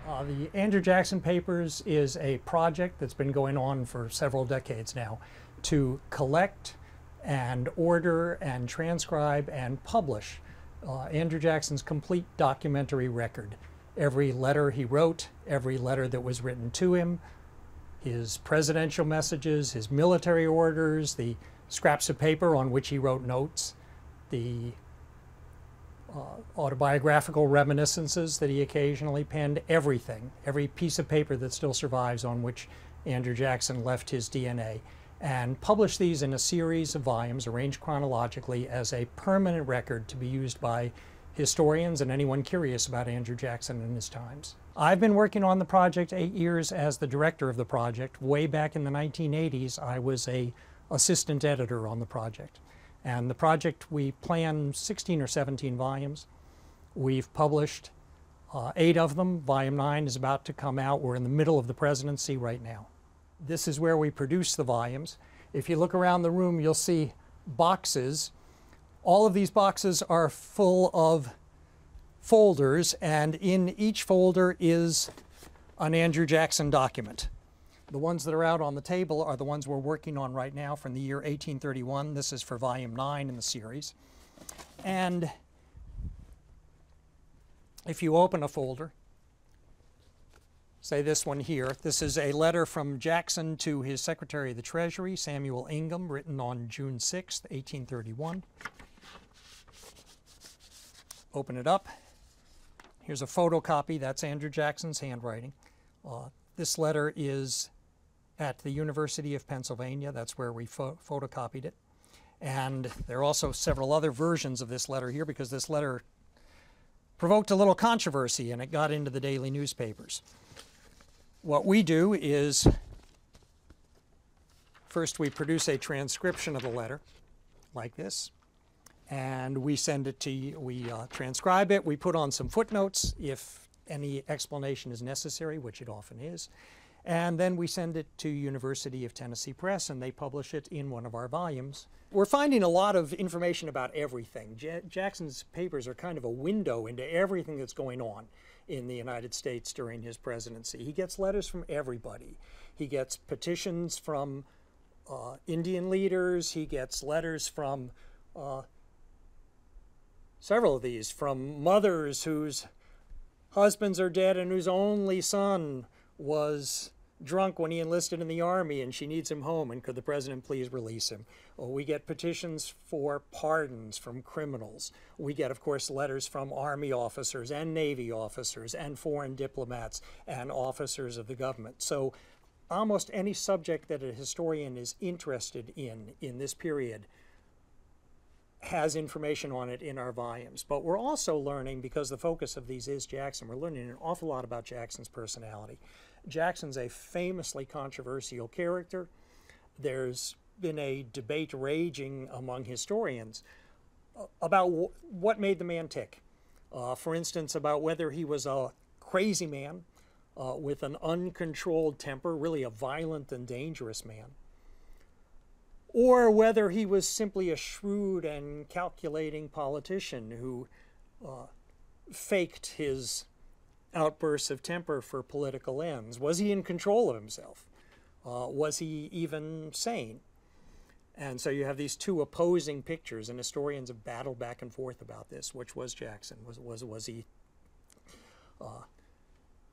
The Andrew Jackson Papers is a project that's been going on for several decades now to collect and order and transcribe and publish Andrew Jackson's complete documentary record. Every letter he wrote, every letter that was written to him, his presidential messages, his military orders, the scraps of paper on which he wrote notes, the autobiographical reminiscences that he occasionally penned, everything, every piece of paper that still survives on which Andrew Jackson left his DNA, and published these in a series of volumes arranged chronologically as a permanent record to be used by historians and anyone curious about Andrew Jackson and his times. I've been working on the project 8 years as the director of the project. Way back in the 1980s, I was an assistant editor on the project. And the project, we planned 16 or 17 volumes. We've published 8 of them. Volume 9 is about to come out. We're in the middle of the presidency right now. This is where we produce the volumes. If you look around the room, you'll see boxes. All of these boxes are full of folders, and in each folder is an Andrew Jackson document. The ones that are out on the table are the ones we're working on right now from the year 1831. This is for volume 9 in the series. And if you open a folder, say this one here, this is a letter from Jackson to his Secretary of the Treasury, Samuel Ingham, written on June 6, 1831. Open it up. Here's a photocopy. That's Andrew Jackson's handwriting. This letter is at the University of Pennsylvania. That's where we photocopied it. And there are also several other versions of this letter here because this letter provoked a little controversy and it got into the daily newspapers. What we do is, first we produce a transcription of the letter, like this, and we send it to you. We transcribe it, we put on some footnotes if any explanation is necessary, which it often is, and then we send it to University of Tennessee Press and they publish it in one of our volumes. We're finding a lot of information about everything. Jackson's papers are kind of a window into everything that's going on in the United States during his presidency. He gets letters from everybody. He gets petitions from Indian leaders. He gets letters from several of these, from mothers whose husbands are dead and whose only son was drunk when he enlisted in the army and she needs him home and could the president please release him. We get petitions for pardons from criminals. We get, of course, letters from Army officers and Navy officers and foreign diplomats and officers of the government. So almost any subject that a historian is interested in this period has information on it in our volumes. But we're also learning, because the focus of these is Jackson, we're learning an awful lot about Jackson's personality. Jackson's a famously controversial character. There's been a debate raging among historians about what made the man tick. For instance, about whether he was a crazy man with an uncontrolled temper, really a violent and dangerous man, or whether he was simply a shrewd and calculating politician who faked his outbursts of temper for political ends. Was he in control of himself? Was he even sane? And so you have these two opposing pictures, and historians have battled back and forth about this. Which was Jackson? Was he,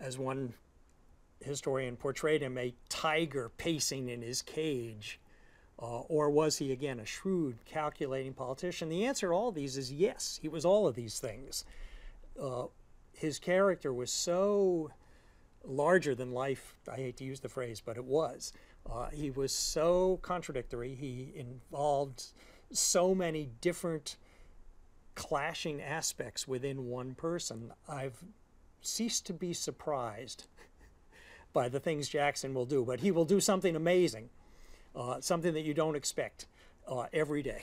as one historian portrayed him, a tiger pacing in his cage? Or was he, again, a shrewd, calculating politician? The answer to all these is yes, he was all of these things. His character was so larger than life, I hate to use the phrase, but it was. He was so contradictory. He involved so many different clashing aspects within one person. I've ceased to be surprised by the things Jackson will do, but he will do something amazing, something that you don't expect every day.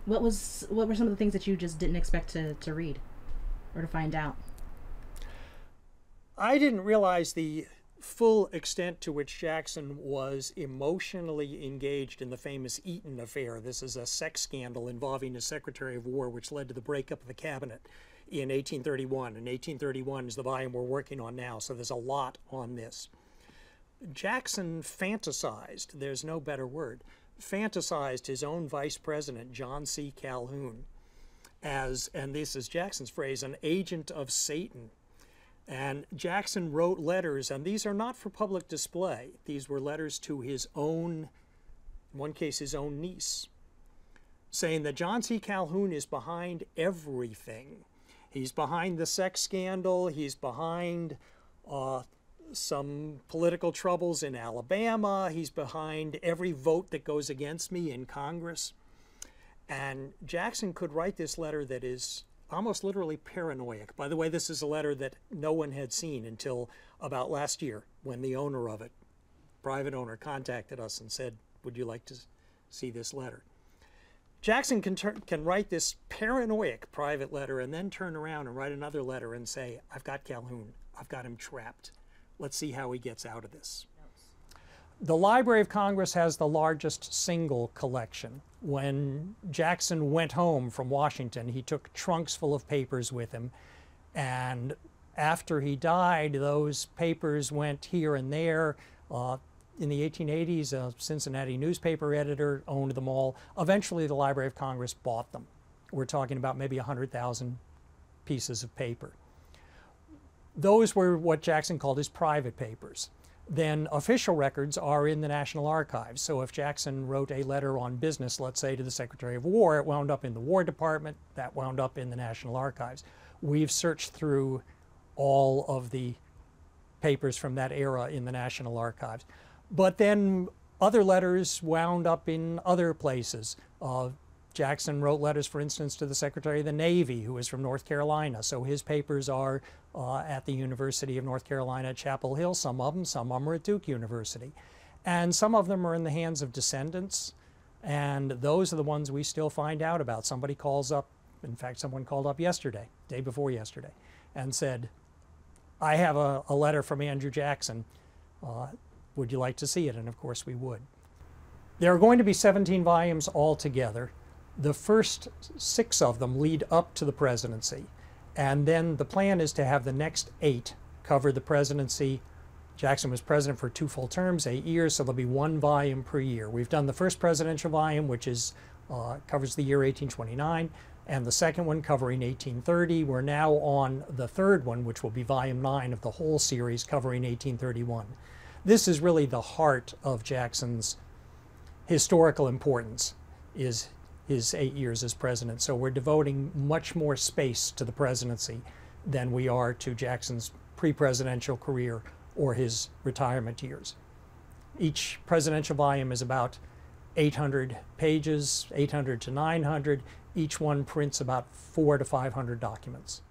What were some of the things that you just didn't expect to read or to find out? I didn't realize the full extent to which Jackson was emotionally engaged in the famous Eaton affair. This is a sex scandal involving his Secretary of War, which led to the breakup of the cabinet in 1831, and 1831 is the volume we're working on now, so there's a lot on this. Jackson fantasized, there's no better word, fantasized his own vice president, John C. Calhoun, as, and this is Jackson's phrase, an agent of Satan. And Jackson wrote letters, and these are not for public display. These were letters to his own, in one case, his own niece, saying that John C. Calhoun is behind everything. He's behind the sex scandal. He's behind some political troubles in Alabama. He's behind every vote that goes against me in Congress. And Jackson could write this letter that is almost literally paranoid. By the way, this is a letter that no one had seen until about last year, when the owner of it, private owner, contacted us and said, would you like to see this letter? Jackson can write this paranoid private letter and then turn around and write another letter and say, I've got Calhoun. I've got him trapped. Let's see how he gets out of this. The Library of Congress has the largest single collection. When Jackson went home from Washington, he took trunks full of papers with him. And after he died, those papers went here and there. In the 1880s, a Cincinnati newspaper editor owned them all. Eventually, the Library of Congress bought them. We're talking about maybe 100,000 pieces of paper. Those were what Jackson called his private papers. Then official records are in the National Archives. So if Jackson wrote a letter on business, let's say to the Secretary of War, it wound up in the War Department, that wound up in the National Archives. We've searched through all of the papers from that era in the National Archives. But then other letters wound up in other places. Jackson wrote letters, for instance, to the Secretary of the Navy, who is from North Carolina. So his papers are at the University of North Carolina at Chapel Hill, some of them are at Duke University. And some of them are in the hands of descendants, and those are the ones we still find out about. Somebody calls up, in fact, someone called up yesterday, day before yesterday, and said, I have a letter from Andrew Jackson. Would you like to see it? And of course we would. There are going to be 17 volumes altogether. The first 6 of them lead up to the presidency. And then the plan is to have the next 8 cover the presidency. Jackson was president for 2 full terms, 8 years, so there'll be 1 volume per year. We've done the first presidential volume, which is covers the year 1829, and the second one covering 1830. We're now on the third one, which will be volume 9 of the whole series covering 1831. This is really the heart of Jackson's historical importance, is his 8 years as president. So we're devoting much more space to the presidency than we are to Jackson's pre-presidential career or his retirement years. Each presidential volume is about 800 pages, 800 to 900. Each one prints about 400 to 500 documents.